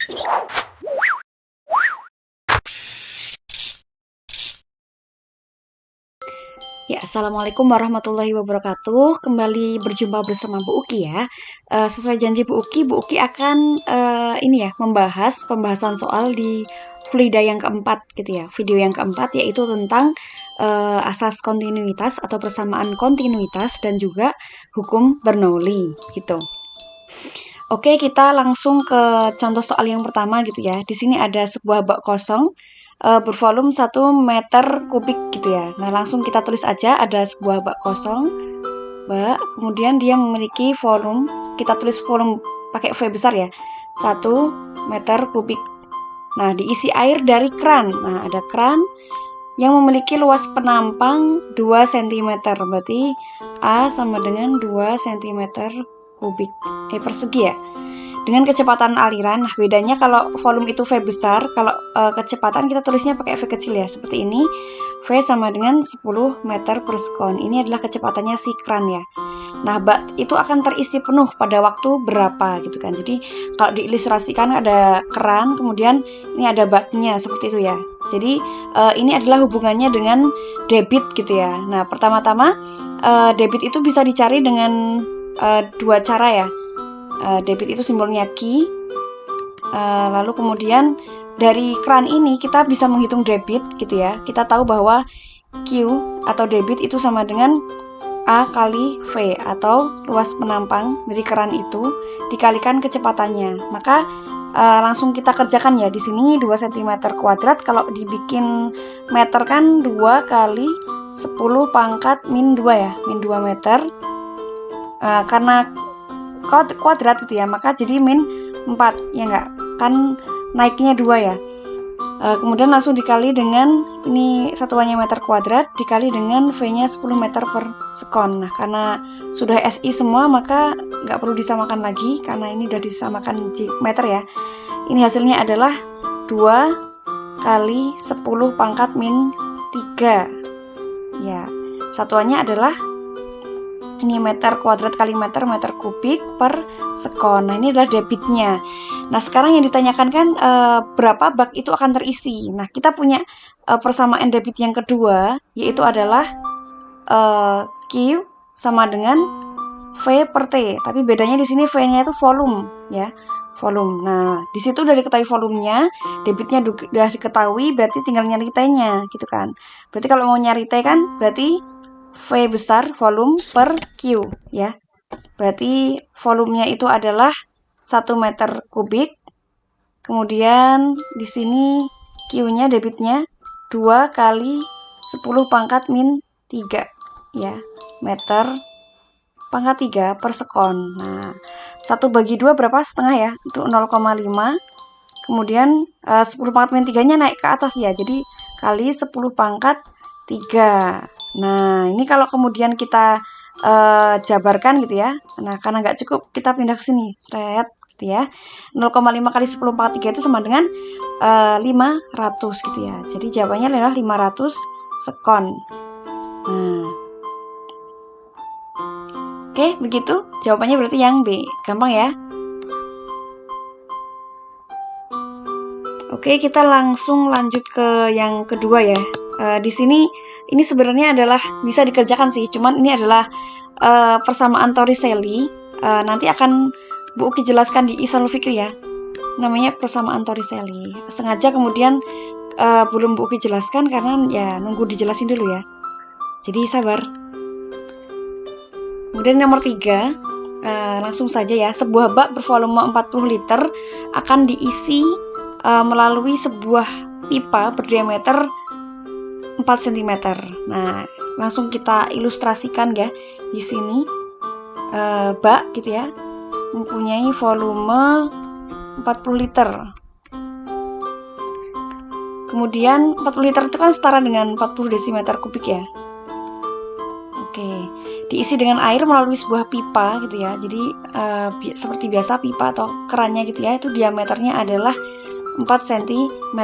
Ya, Assalamualaikum warahmatullahi wabarakatuh. Kembali berjumpa bersama Bu Uki ya. Sesuai janji Bu Uki akan membahas pembahasan soal di Fulida yang keempat gitu ya. Video yang keempat yaitu tentang asas kontinuitas atau persamaan kontinuitas dan juga hukum Bernoulli gitu. Oke, kita langsung ke contoh soal yang pertama gitu ya. Di sini ada sebuah bak kosong bervolume 1 meter kubik gitu ya. Nah, langsung kita tulis aja ada sebuah bak kosong, bak, kemudian dia memiliki volume, kita tulis volume pakai V besar ya, 1 meter kubik. Nah, diisi air dari keran. Nah, ada keran yang memiliki luas penampang 2 cm, berarti A sama dengan 2 cm kubik persegi ya. Dengan kecepatan aliran, nah bedanya kalau volume itu V besar, kalau kecepatan kita tulisnya pakai V kecil ya, seperti ini. V sama dengan 10 meter per sekon. Ini adalah kecepatannya si keran ya. Nah, bak itu akan terisi penuh pada waktu berapa gitu kan. Jadi kalau diilustrasikan ada keran, kemudian ini ada baknya seperti itu ya. Jadi ini adalah hubungannya dengan debit gitu ya. Nah, pertama-tama debit itu bisa dicari dengan dua cara ya. Debit itu simbolnya Q. Lalu kemudian dari keran ini kita bisa menghitung debit gitu ya. Kita tahu bahwa Q atau debit itu sama dengan A kali V atau luas penampang dari keran itu dikalikan kecepatannya. Maka langsung kita kerjakan ya. Di sini 2 cm kuadrat, kalau dibikin meter kan 2 kali 10 pangkat min 2 ya, min 2 meter. Karena kuadrat gitu ya, maka jadi min 4 ya enggak, kan naiknya 2 ya. Kemudian langsung dikali dengan ini satuannya meter kuadrat dikali dengan V nya 10 meter per sekon. Nah, karena sudah SI semua maka nggak perlu disamakan lagi karena ini udah disamakan meter ya. Ini hasilnya adalah 2 kali 10 pangkat min 3 ya. Satuannya adalah ini meter kuadrat kali meter kubik per sekon. Nah, ini adalah debitnya. Nah, sekarang yang ditanyakan kan berapa bak itu akan terisi. Nah, kita punya persamaan debit yang kedua, yaitu adalah Q sama dengan V per T. Tapi bedanya di sini V-nya itu volume ya, volume. Nah, di situ udah diketahui volumenya, debitnya udah diketahui, berarti tinggal nyari T-nya gitu kan. Berarti kalau mau nyari T kan berarti V besar volume per Q ya. Berarti volumenya itu adalah 1 meter kubik. Kemudian di sini Q-nya debitnya 2 kali 10 pangkat min 3 ya, meter pangkat 3 per sekon. Nah, 1 bagi 2 berapa? Setengah ya, itu 0,5. Kemudian 10 pangkat min 3-nya naik ke atas ya, jadi kali 10 pangkat 3. Nah, ini kalau kemudian kita jabarkan gitu ya. Nah, karena nggak cukup, kita pindah ke sini. Seret gitu ya. 0,5 kali 10 pangkat 3 itu sama dengan 500 gitu ya. Jadi jawabannya adalah 500 sekon. Nah, oke, begitu. Jawabannya berarti yang B. Gampang ya. Oke, kita langsung lanjut ke yang kedua ya. Di sini ini sebenarnya adalah bisa dikerjakan sih, cuman ini adalah persamaan Torricelli. Nanti akan Bu Uki jelaskan di Ihsanul Fikri ya. Namanya persamaan Torricelli. Sengaja kemudian belum Bu Uki jelaskan karena ya nunggu dijelasin dulu ya. Jadi sabar. Kemudian nomor 3, langsung saja ya. Sebuah bak bervolume 40 liter akan diisi melalui sebuah pipa berdiameter 4 cm. Nah, langsung kita ilustrasikan ya. Di sini bak gitu ya, mempunyai volume 40 liter. Kemudian 40 liter itu kan setara dengan 40 desimeter kubik ya. Oke, diisi dengan air melalui sebuah pipa gitu ya. Jadi seperti biasa pipa atau kerannya gitu ya, itu diameternya adalah 4 cm.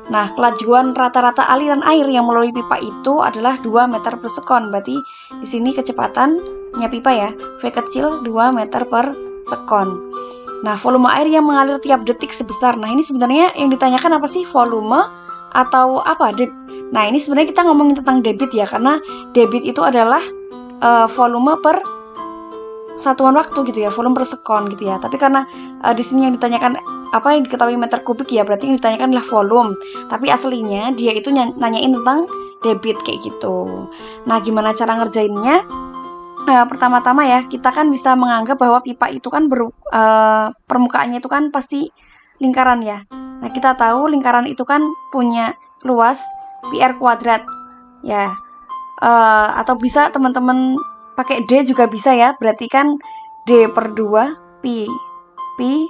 Nah, kelajuan rata-rata aliran air yang melalui pipa itu adalah 2 meter per sekon. Berarti di sini kecepatannya pipa ya, V kecil 2 meter per sekon. Nah, volume air yang mengalir tiap detik sebesar. Nah, ini sebenarnya yang ditanyakan apa sih? Volume atau apa? Nah, ini sebenarnya kita ngomongin tentang debit ya, karena debit itu adalah volume per satuan waktu gitu ya, volume per sekon gitu ya. Tapi karena di sini yang ditanyakan apa yang diketahui meter kubik ya, berarti yang ditanyakan adalah volume. Tapi aslinya dia itu nanyain tentang debit kayak gitu. Nah, gimana cara ngerjainnya? Pertama-tama ya, kita kan bisa menganggap bahwa pipa itu kan permukaannya itu kan pasti lingkaran ya. Nah, kita tahu lingkaran itu kan punya luas pi r kuadrat ya. Atau bisa teman-teman pakai D juga bisa ya. Berarti kan D per 2 pi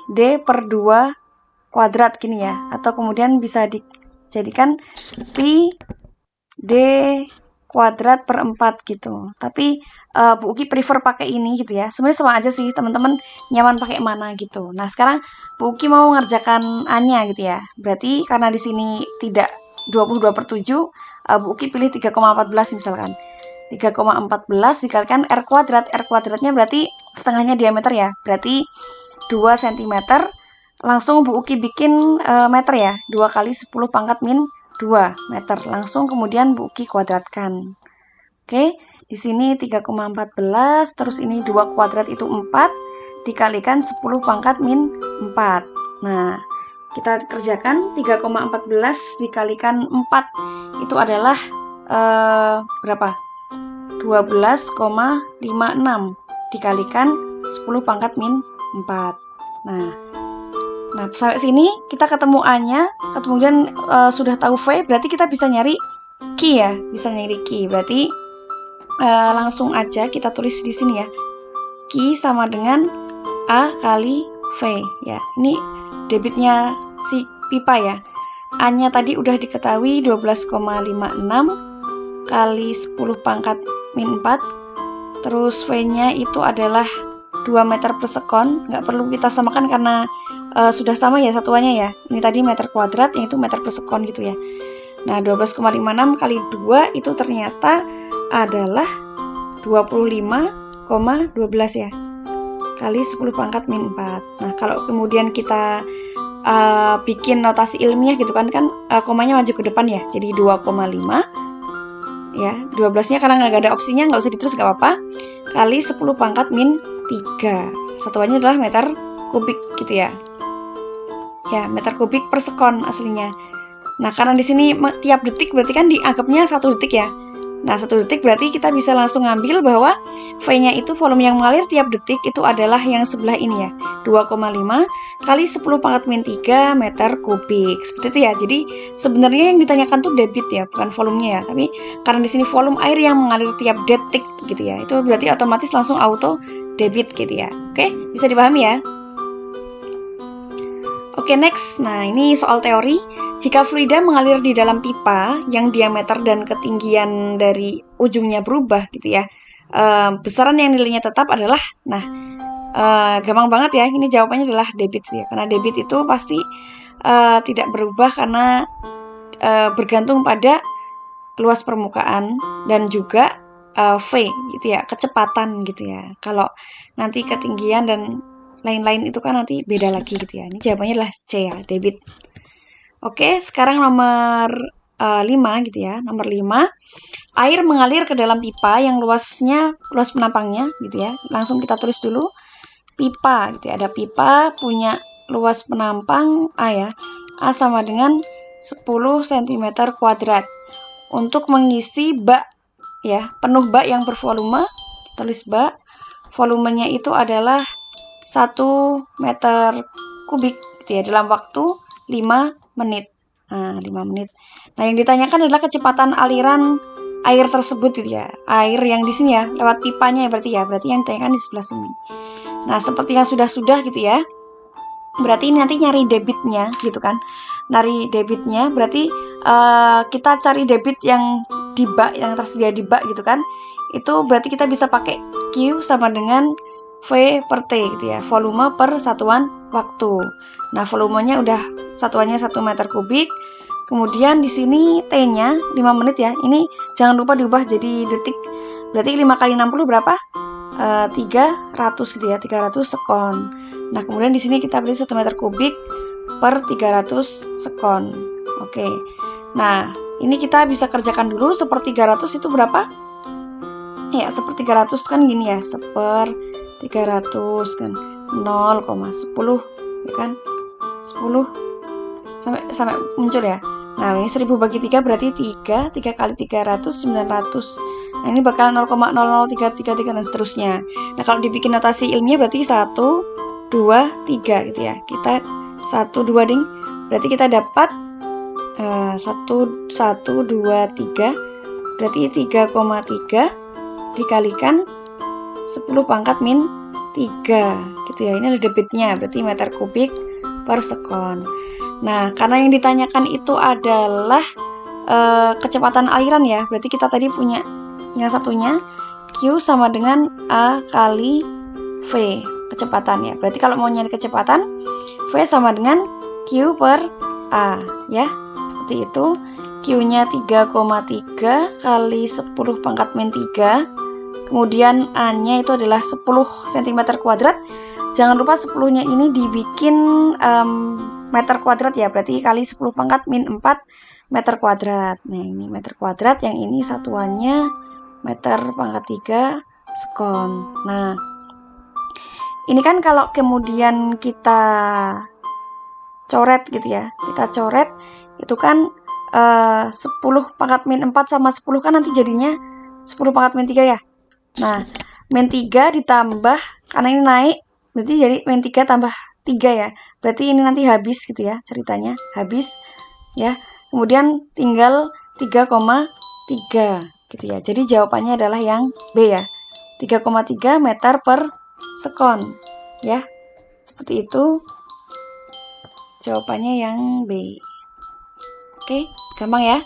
D per 2 kuadrat gini ya. Atau kemudian bisa dijadikan pi D kuadrat per 4 gitu. Tapi Bu Uki prefer pakai ini gitu ya. Sebenarnya sama aja sih, teman-teman nyaman pakai mana gitu. Nah, sekarang Bu Uki mau ngerjakan A-nya gitu ya. Berarti karena di sini tidak 22/7, Bu Uki pilih 3,14 misalkan. 3,14 dikalikan R kuadrat. R kuadratnya berarti setengahnya diameter ya. Berarti 2 cm. Langsung Bu Uki bikin meter ya. 2 kali 10 pangkat min 2 meter. Langsung kemudian Bu Uki kuadratkan. Oke, di sini 3,14, terus ini 2 kuadrat itu 4, dikalikan 10 pangkat min 4. Nah, kita kerjakan 3,14 dikalikan 4, itu adalah berapa? 12,56 dikalikan 10 pangkat min 4. Nah, sampai sini kita ketemu A-nya, kemudian sudah tahu V, berarti kita bisa nyari Q ya, bisa nyari Q. Berarti langsung aja kita tulis di sini ya. Q sama dengan A kali V ya. Ini debitnya si pipa ya. A-nya tadi udah diketahui 12,56 kali 10 pangkat min 4. Terus V-nya itu adalah 2 meter per sekon. Nggak perlu kita samakan karena sudah sama ya satuannya ya. Ini tadi meter kuadrat, yang itu meter per sekon gitu ya. Nah, 12,56 kali 2 itu ternyata adalah 25,12 ya. Kali 10 pangkat min 4. Nah, kalau kemudian kita bikin notasi ilmiah gitu kan komanya maju ke depan ya. Jadi 2,5 ya. 12-nya karena nggak ada opsinya nggak usah ditulis nggak apa-apa. Kali 10 pangkat min 3. Satuannya adalah meter kubik gitu ya. Ya, meter kubik per sekon aslinya. Nah, karena di sini tiap detik berarti kan dianggapnya 1 detik ya. Nah, 1 detik berarti kita bisa langsung ngambil bahwa V-nya itu volume yang mengalir tiap detik itu adalah yang sebelah ini ya. 2,5 kali 10 pangkat min 3 meter kubik. Seperti itu ya. Jadi sebenarnya yang ditanyakan tuh debit ya, bukan volumenya ya. Tapi karena di sini volume air yang mengalir tiap detik gitu ya. Itu berarti otomatis langsung auto debit gitu ya. Oke, bisa dipahami ya? Oke, next. Nah, ini soal teori. Jika fluida mengalir di dalam pipa yang diameter dan ketinggian dari ujungnya berubah gitu ya, besaran yang nilainya tetap adalah, gampang banget ya. Ini jawabannya adalah debit ya. Karena debit itu pasti tidak berubah karena bergantung pada luas permukaan dan juga V gitu ya, kecepatan gitu ya. Kalau nanti ketinggian dan lain-lain itu kan nanti beda lagi gitu ya. Ini jawabannya adalah C ya, debit. Oke, sekarang nomor 5 gitu ya. Nomor 5, air mengalir ke dalam pipa yang luas penampangnya gitu ya. Langsung kita tulis dulu pipa gitu ya. Ada pipa punya luas penampang A ya. A sama dengan 10 cm kuadrat. Untuk mengisi bak ya, penuh bak yang bervolume, tulis bak. Volumenya itu adalah 1 meter kubik gitu ya, dalam waktu 5 menit. Nah, 5 menit. Nah, yang ditanyakan adalah kecepatan aliran air tersebut gitu ya. Air yang di sini ya, lewat pipanya ya berarti ya. Berarti yang ditanyakan di sebelah sini. Nah, seperti yang sudah-sudah gitu ya. Berarti nanti nyari debitnya gitu kan. Nyari debitnya berarti kita cari debit yang di bak, yang tersedia di bak gitu kan. Itu berarti kita bisa pakai Q sama dengan V per T gitu ya, volume per satuan waktu. Nah, volumenya udah satuannya 1 meter kubik. Kemudian di sini T-nya 5 menit ya. Ini jangan lupa diubah jadi detik. Berarti 5 kali 60 berapa? 300 gitu ya, 300 sekon. Nah, kemudian di sini kita beri 1 meter kubik per 300 sekon. Oke. Nah, ini kita bisa kerjakan dulu. 1/300 itu berapa? Ya, 1/300 kan gini ya. 1/300 kan 0,10 ya kan? 10 sampai muncul ya. Nah, ini 1000 bagi 3 berarti 3 kali 300 900. Nah, ini bakal 0,00333 dan seterusnya. Nah, kalau dibikin notasi ilmiah berarti 1 2 3 gitu ya. Kita 1 2 ding. Berarti kita dapat 1 2 3 berarti 3,3 dikalikan 10 pangkat min 3 gitu ya. Ini adalah debitnya, berarti meter kubik per sekon. Nah, karena yang ditanyakan itu adalah kecepatan aliran ya, berarti kita tadi punya yang satunya Q sama dengan A kali V kecepatan ya. Berarti kalau mau nyari kecepatan, V sama dengan Q per A ya. Seperti itu. Q-nya 3,3 kali 10 pangkat min 3. Kemudian A-nya itu adalah 10 cm kuadrat. Jangan lupa 10-nya ini dibikin meter kuadrat ya, berarti kali 10 pangkat min 4 meter kuadrat. Nah, ini meter kuadrat, yang ini satuannya meter pangkat 3 sekon. Nah, ini kan kalau kemudian kita coret gitu ya, kita coret itu kan 10 pangkat min 4 sama 10 kan nanti jadinya 10 pangkat min 3 ya. Nah, min 3 ditambah, karena ini naik, berarti jadi min 3 tambah 3 ya. Berarti ini nanti habis gitu ya, ceritanya habis ya. Kemudian tinggal 3,3 gitu ya. Jadi jawabannya adalah yang B ya. 3,3 meter per sekon ya. Seperti itu jawabannya yang B. Oke, gampang ya.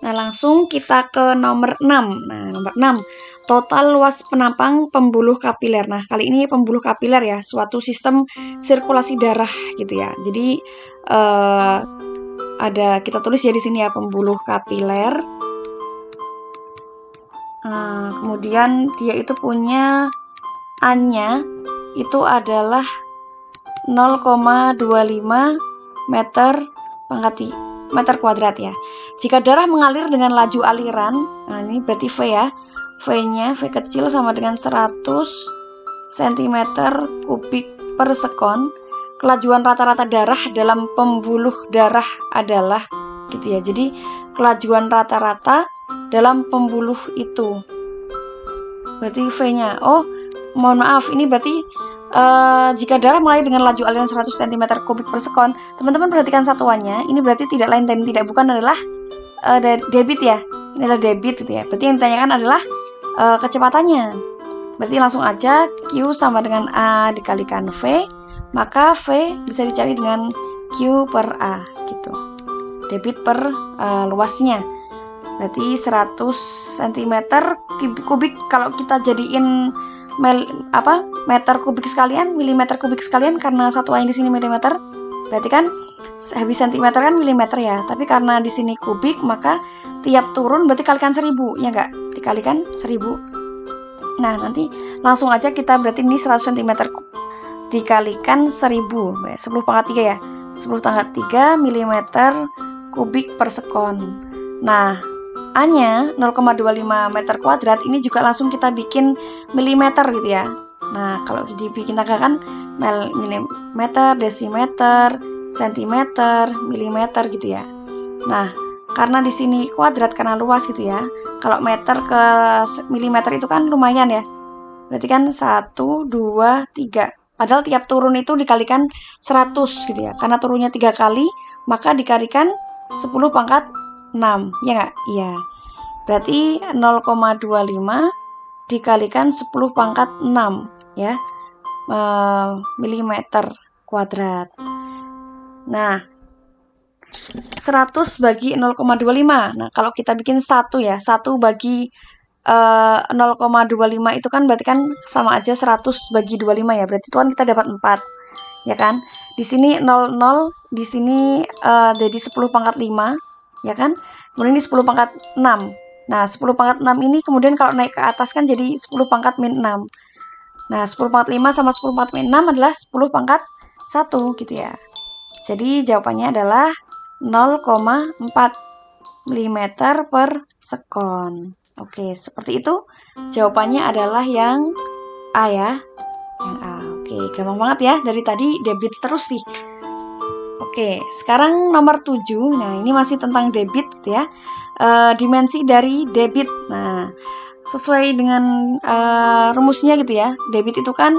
Nah, langsung kita ke nomor 6. Nah, nomor 6. Total luas penampang pembuluh kapiler. Nah, kali ini pembuluh kapiler ya, suatu sistem sirkulasi darah gitu ya. Jadi ada, kita tulis ya di sini ya, pembuluh kapiler. Kemudian dia itu punya A-nya itu adalah 0,25 meter kuadrat ya. Jika darah mengalir dengan laju aliran, nah ini berarti V ya. V-nya, V kecil sama dengan 100 cm kubik per sekon. Kelajuan rata-rata darah dalam pembuluh darah adalah gitu ya. Jadi kelajuan rata-rata dalam pembuluh itu. Berarti V-nya. Oh, mohon maaf, ini berarti jika darah mengalir dengan laju aliran 100 cm kubik per sekon, teman-teman perhatikan satuannya. Ini berarti tidak lain dan tidak bukan adalah debit ya. Ini adalah debit gitu ya. Berarti yang ditanyakan adalah kecepatannya. Berarti langsung aja Q sama dengan A dikalikan V, maka V bisa dicari dengan Q per A gitu. Debit per luasnya. Berarti 100 cm kubik kalau kita jadiin meter kubik sekalian, milimeter kubik sekalian, karena satuan di sini milimeter, berarti kan habis sentimeter kan milimeter ya. Tapi karena di sini kubik, maka tiap turun berarti kalikan 1000 ya enggak? Dikalikan 1000. Nah, nanti langsung aja kita berarti ini 100 cm dikalikan 1000, 10 pangkat 3 ya. 10 pangkat 3 milimeter kubik per sekon. Nah, A-nya 0,25 meter kuadrat, ini juga langsung kita bikin milimeter gitu ya. Nah, kalau dibikin tangga kan milimeter, desimeter, sentimeter, milimeter gitu ya. Nah, karena di sini kuadrat karena luas gitu ya. Kalau meter ke milimeter itu kan lumayan ya. Berarti kan 1, 2, 3. Padahal tiap turun itu dikalikan 100 gitu ya. Karena turunnya 3 kali, maka dikalikan 10 pangkat 6, ya nggak? Iya. Berarti 0,25 dikalikan 10 pangkat 6 ya, milimeter kuadrat. Nah, 100 bagi 0,25. Nah, kalau kita bikin 1 ya, 1 bagi 0,25 itu kan berarti kan sama aja 100 bagi 25 ya. Berarti itu kan kita dapat 4. Ya kan? Di sini 00, di sini jadi 10 pangkat 5, ya kan? Kemudian ini 10 pangkat 6. Nah, 10 pangkat 6 ini kemudian kalau naik ke atas kan jadi 10 pangkat min 6. Nah, 10 pangkat 5 sama 10 pangkat 6 adalah 10 pangkat 1 gitu ya. Jadi jawabannya adalah 0,4 mm per sekon. Oke, seperti itu. Jawabannya adalah yang A ya. Yang A. Oke, gampang banget ya. Dari tadi debit terus sih. Oke, sekarang nomor 7. Nah, ini masih tentang debit gitu ya. Dimensi dari debit. Nah, sesuai dengan rumusnya gitu ya. Debit itu kan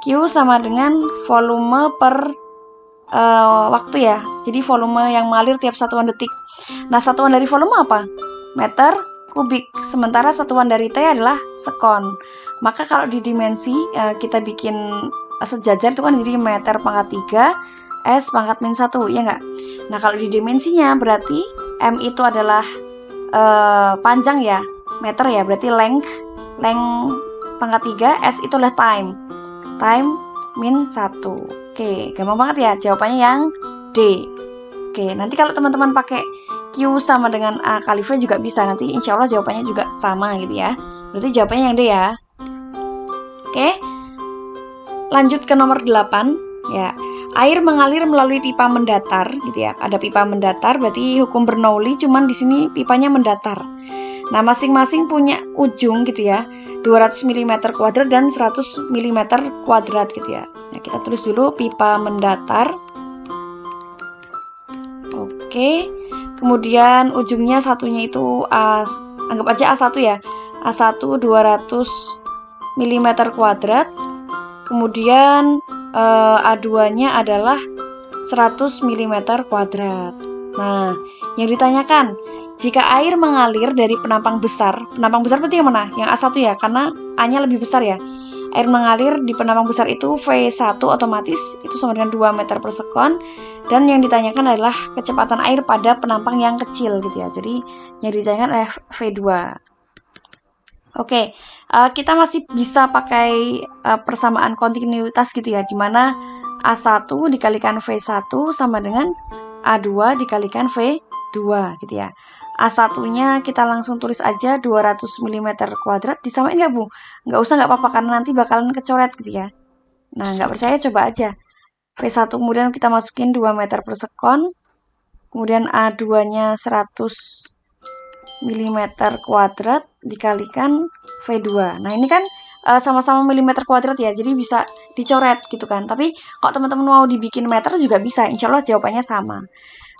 Q sama dengan volume per waktu ya. Jadi volume yang mengalir tiap satuan detik. Nah, satuan dari volume apa? Meter kubik. Sementara satuan dari T adalah sekon. Maka kalau di dimensi kita bikin sejajar itu kan jadi meter pangkat 3 S pangkat min 1, ya nggak? Nah, kalau di dimensinya berarti M itu adalah panjang ya, meter ya, berarti length pangkat 3, S itu adalah time min 1. Oke, gampang banget ya, jawabannya yang D. Oke, nanti kalau teman-teman pakai Q sama dengan A kali V juga bisa, nanti insya Allah jawabannya juga sama gitu ya. Berarti jawabannya yang D ya. Oke, lanjut ke nomor 8 ya. Air mengalir melalui pipa mendatar gitu ya. Ada pipa mendatar berarti hukum Bernoulli, cuman di sini pipanya mendatar. Nah, masing-masing punya ujung gitu ya. 200 mm kuadrat dan 100 mm kuadrat gitu ya. Nah, kita tulis dulu pipa mendatar. Oke. Kemudian ujungnya satunya itu A, anggap aja A1 ya. A1 200 mm kuadrat. Kemudian A2-nya adalah 100 mm kuadrat. Nah, yang ditanyakan, jika air mengalir dari penampang besar berarti yang mana? Yang A1 ya, karena A-nya lebih besar ya. Air mengalir di penampang besar itu V1 otomatis itu sama dengan 2 meter per sekon. Dan yang ditanyakan adalah kecepatan air pada penampang yang kecil gitu ya. Jadi yang ditanyakan adalah V2. Oke, kita masih bisa pakai persamaan kontinuitas gitu ya, dimana A1 dikalikan V1 sama dengan A2 dikalikan V2 gitu ya. A1-nya kita langsung tulis aja 200 mm kuadrat, disamain nggak Bu? Nggak usah, nggak apa-apa, karena nanti bakalan kecoret gitu ya. Nah, nggak percaya coba aja. V1 kemudian kita masukin 2 meter per sekon, kemudian A2-nya 100 mm kuadrat dikalikan V2. Nah, ini kan sama-sama milimeter kuadrat ya, jadi bisa dicoret gitu kan. Tapi kalau teman-teman mau dibikin meter juga bisa, insya Allah jawabannya sama.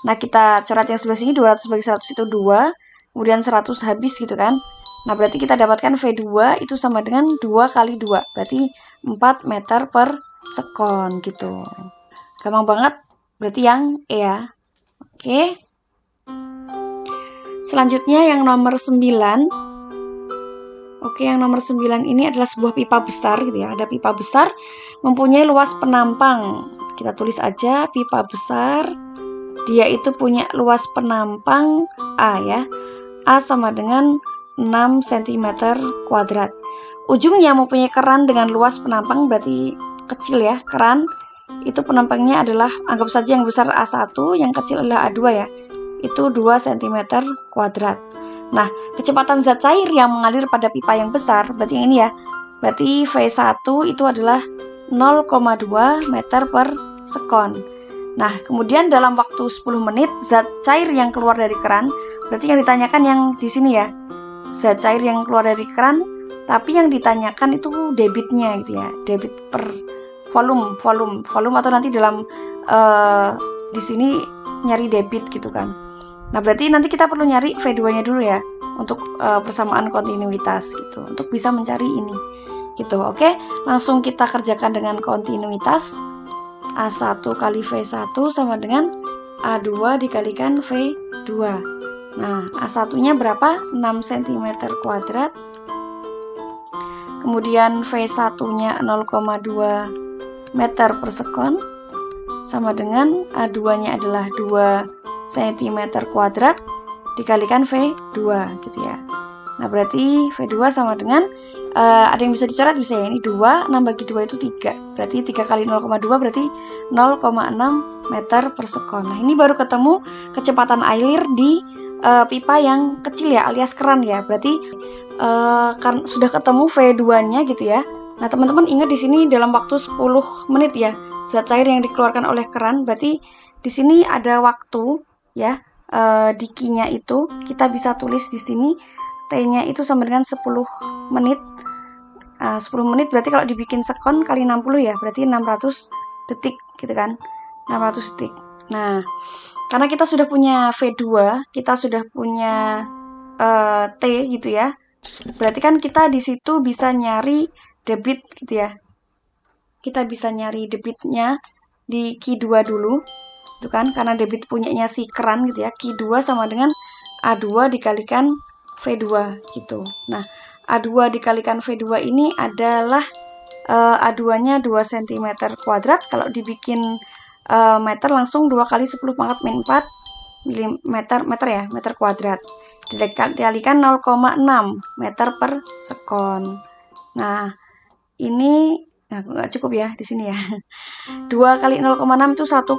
Nah, kita coret yang sebelah sini, 200 bagi 100 itu 2, kemudian 100 habis gitu kan. Nah, berarti kita dapatkan V2 itu sama dengan 2 kali 2, berarti 4 meter per sekon gitu. Gampang banget, berarti yang E ya. Oke. Selanjutnya yang nomor 9. Oke, yang nomor 9 ini adalah sebuah pipa besar gitu ya. Ada pipa besar mempunyai luas penampang. Kita tulis aja pipa besar. Dia itu punya luas penampang A ya. A sama dengan 6 cm kuadrat. Ujungnya mempunyai keran dengan luas penampang berarti kecil ya. Keran itu penampangnya adalah, anggap saja yang besar A1, yang kecil adalah A2 ya. Itu 2 cm kuadrat. Nah, kecepatan zat cair yang mengalir pada pipa yang besar, berarti yang ini ya. Berarti V1 itu adalah 0,2 meter per sekon. Nah, kemudian dalam waktu 10 menit, zat cair yang keluar dari keran, berarti yang ditanyakan yang di sini ya. Zat cair yang keluar dari keran, tapi yang ditanyakan itu debitnya gitu ya. Debit per volume atau nanti dalam di sini nyari debit gitu kan. Nah, berarti nanti kita perlu nyari V2-nya dulu ya untuk persamaan kontinuitas gitu, untuk bisa mencari ini gitu. Oke, langsung kita kerjakan dengan kontinuitas. A1 kali V1 sama dengan A2 dikalikan V2. Nah, A1-nya berapa? 6 cm kuadrat. Kemudian V1-nya 0,2 meter per sekon sama dengan A2-nya adalah 2 cm kuadrat dikalikan V2 gitu ya. Nah, berarti V2 sama dengan ada yang bisa dicoret, bisa ya, ini 2, 6 bagi 2 itu 3. Berarti 3 kali 0,2 berarti 0,6 meter per sekon. Nah, ini baru ketemu kecepatan air di pipa yang kecil ya, alias keran ya. Berarti kan sudah ketemu V2-nya gitu ya. Nah, teman-teman ingat di sini dalam waktu 10 menit ya, zat cair yang dikeluarkan oleh keran. Berarti di sini ada waktu ya, di Q-nya itu kita bisa tulis di sini T-nya itu sama dengan 10 menit. 10 menit berarti kalau dibikin sekon kali 60 ya, berarti 600 detik gitu kan. 600 detik. Nah, karena kita sudah punya V2, kita sudah punya T gitu ya. Berarti kan kita di situ bisa nyari debit gitu ya. Kita bisa nyari debitnya di Q2 dulu. Itu kan karena debit punyanya si keran gitu ya. Q2 sama dengan A2 dikalikan V2 gitu. Nah, A2 dikalikan V2 ini adalah A2-nya 2 cm kuadrat. Kalau dibikin meter langsung 2 kali 10 pangkat min 4 meter ya, meter kuadrat. Dikalikan 0,6 meter per sekon. Nah, ini nggak cukup ya di sini ya. 2 kali 0,6 itu 1,2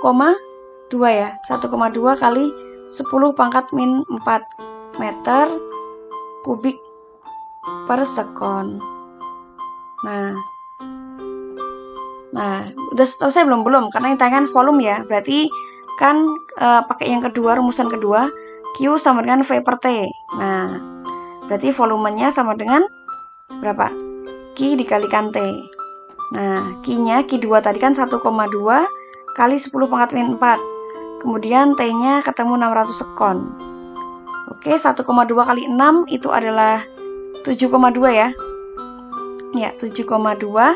ya. 1,2 kali 10 pangkat min 4 meter kubik per sekon. Nah, udah selesai belum? Karena yang tangan volume ya. Berarti kan pakai yang kedua, rumusan kedua, Q sama dengan V per T. Nah, berarti volumenya sama dengan berapa? Q dikalikan T. Nah, Q-nya, Q2 tadi kan 1,2 kali 10 pangkat min 4. Kemudian T-nya ketemu 600 sekon. Oke, 1,2 kali 6 itu adalah 7,2 ya. Ya, 7,2.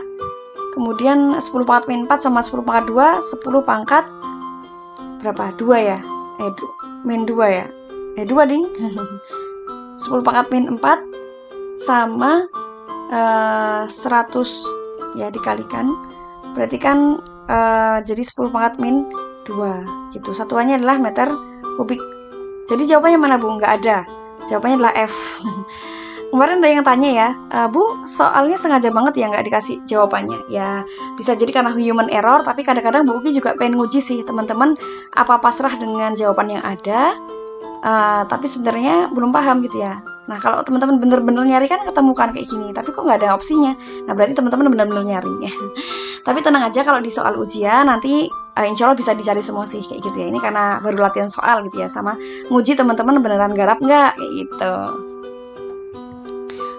Kemudian 10 pangkat min 4 sama 10 pangkat 2, 10 pangkat berapa? 2 ya? Min 2 ya? 2 ding. 10 pangkat min 4 sama 100 ya dikalikan. Berarti kan jadi 10 pangkat min 2 gitu. Satuannya adalah meter kubik. Jadi jawabannya mana, Bu? Nggak ada. Jawabannya adalah F. Kemarin ada yang tanya ya, Bu, soalnya sengaja banget ya nggak dikasih jawabannya. Ya, bisa jadi karena human error, tapi kadang-kadang Bu Uki juga pengen nguji sih teman-teman apa pasrah dengan jawaban yang ada, tapi sebenarnya belum paham gitu ya. Nah, kalau teman-teman bener-bener nyari kan ketemu kan kayak gini, tapi kok nggak ada opsinya. Nah, berarti teman-teman bener-bener nyari. Tapi tenang aja kalau di soal ujian nanti insya Allah bisa dicari semua sih kayak gitu ya. Ini karena baru latihan soal gitu ya, sama nguji teman-teman beneran garap nggak kayak gitu.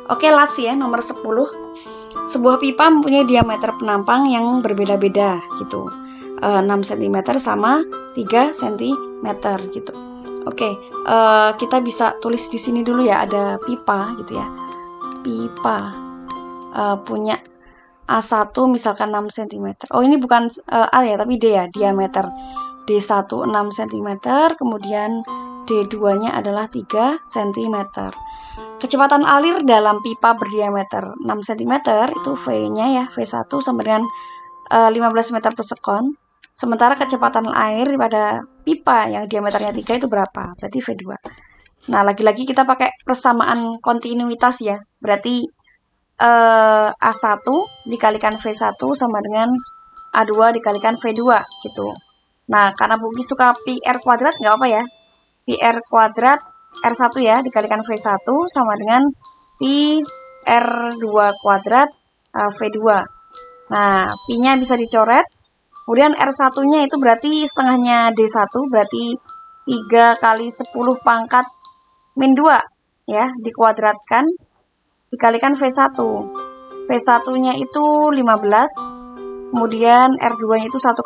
Oke, last ya, nomor 10. Sebuah pipa mempunyai diameter penampang yang berbeda-beda gitu. 6 cm sama 3 cm gitu. Oke, kita bisa tulis di sini dulu ya, ada pipa gitu ya. Pipa punya A1 misalkan 6 cm. Oh, ini bukan A ya, tapi D ya, diameter. D1 6 cm, kemudian D2-nya adalah 3 cm. Kecepatan alir dalam pipa berdiameter 6 cm itu V-nya ya, V1 sama dengan 15 meter per sekon. Sementara kecepatan air pada pipa yang diameternya 3 itu berapa? Berarti V2. Nah, lagi-lagi kita pakai persamaan kontinuitas ya. Berarti A1 dikalikan V1 sama dengan A2 dikalikan V2 gitu. Nah, karena Bu Uki suka pi R kuadrat, nggak apa ya. Pi R kuadrat R1 ya dikalikan V1 sama dengan pi R2 kuadrat V2. Nah, pi-nya bisa dicoret. Kemudian R1-nya itu berarti setengahnya D1, berarti 3 kali 10 pangkat min 2 ya, dikuadratkan dikalikan V1. V1-nya itu 15, kemudian R2-nya itu 1,5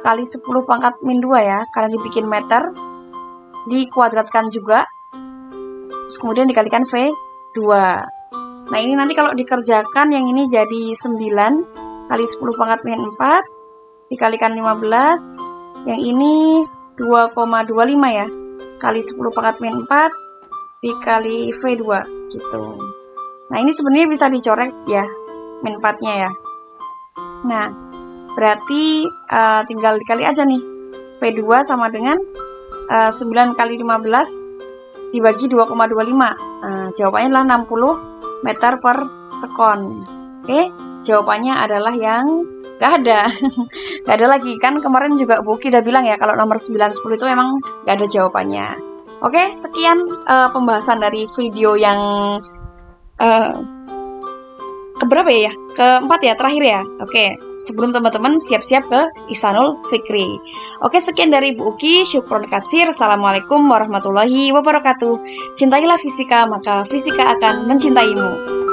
kali 10 pangkat min 2 ya, karena dibikin meter, dikuadratkan juga, terus kemudian dikalikan V2. Nah, ini nanti kalau dikerjakan yang ini jadi 9 kali 10 pangkat min 4 dikalikan 15, yang ini 2,25 ya, kali 10 pangkat min 4 dikali V2 gitu. Nah, ini sebenarnya bisa dicoret ya, min 4-nya ya. Nah, berarti tinggal dikali aja nih. V2 sama dengan 9 kali 15 dibagi 2,25. Jawabannya adalah 60 meter per sekon. Oke, jawabannya adalah yang gak ada. Gak ada lagi. Kan kemarin juga Bu Uki udah bilang ya, kalau nomor 9, 10 itu emang gak ada jawabannya. Oke, sekian pembahasan dari video yang keberapa ya? Keempat ya, terakhir ya. Oke, sebelum teman-teman siap-siap ke Ihsanul Fikri. Oke, sekian dari Bu Uki. Syukron katsir. Assalamualaikum warahmatullahi wabarakatuh. Cintailah fisika, maka fisika akan mencintaimu.